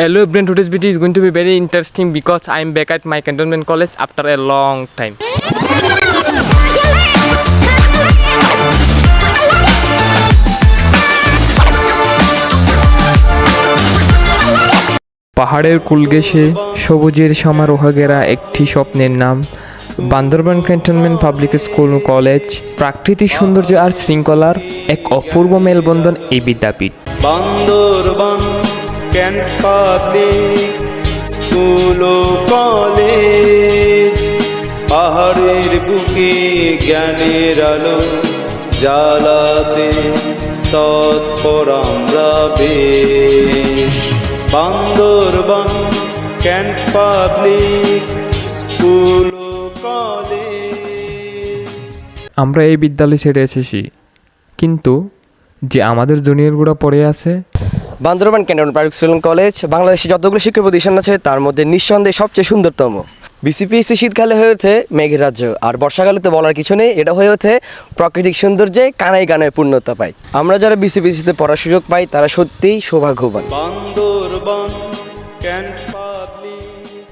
Hello everyone, today's video is going to be very interesting because I am back at my cantonment college after a long time. পাহাড়ের কুল ঘেঁষে সবুজের সমারোহে ঘেরা একটি স্বপ্নের নাম Bandarban cantonment public school college. প্রাকৃতিক সৌন্দর্য আর শৃঙ্খলার এক অপূর্ব মেলবন্ধন এই বিদ্যাপীঠ। বান্দরবান ক্যান্ট পাবলিক স্কুল ও কলেজ, পাহাড়ের বুকে জ্ঞানের আলো জ্বালাতে তৎপর আমরা বেশ। বান্দরবান ক্যান্ট পাবলিক স্কুল ও কলেজ। আমরা এই বিদ্যালয় ছেড়ে এসেছি, কিন্তু যে আমাদের জুনিয়রগুলো পড়ে আছে Bandarban cantonment public school college বাংলাদেশে যতগুলো শিক্ষা প্রতিষ্ঠান আছে তার মধ্যে নিঃসন্দেহে সবচেয়ে সুন্দরতম। বিসিপিএসসি শীতকালে হয়ে ওঠে মেঘের রাজ্য, আর বর্ষাকালে তো বলার কিছু নেই, এটা হয়ে ওঠে প্রাকৃতিক সৌন্দর্যে কানায় কানায় পূর্ণতা পায়। আমরা যারা বিসিপিএসসিতে পড়ার সুযোগ পাই তারা সত্যিই সৌভাগ্যবান। Bandarban cant public.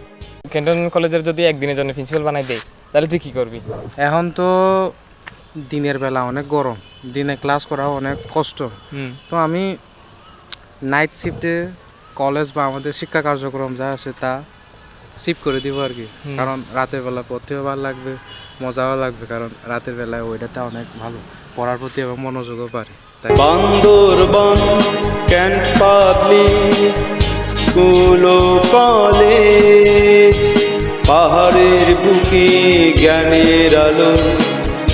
ক্যান্টনমেন্ট কলেজের যদি একদিনের জন্য প্রিন্সিপাল বানাই দেয় তাহলে তুই কী করবি? এখন তো দিনের বেলা অনেক গরম, দিনে ক্লাস করা অনেক কষ্ট। তো আমি নাইট শিফটে কলেজ বা আমাদের শিক্ষা কার্যক্রম যা আছে তা শিফট করে দিব আর কি। কারণ রাতের বেলা পড়তেও ভালো লাগবে, মজাও লাগবে, কারণ রাতের বেলায় ওয়েদারটা অনেক ভালো, পড়ার প্রতি এবং মনোযোগও বাড়ে। তাই বান্দরবান ক্যান্ট পাবলিক স্কুল ও কলেজ, পাহাড়ের বুকে জ্ঞানের আলো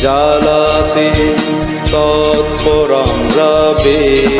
জ্বালাতে তৎপর আমরা বেশ।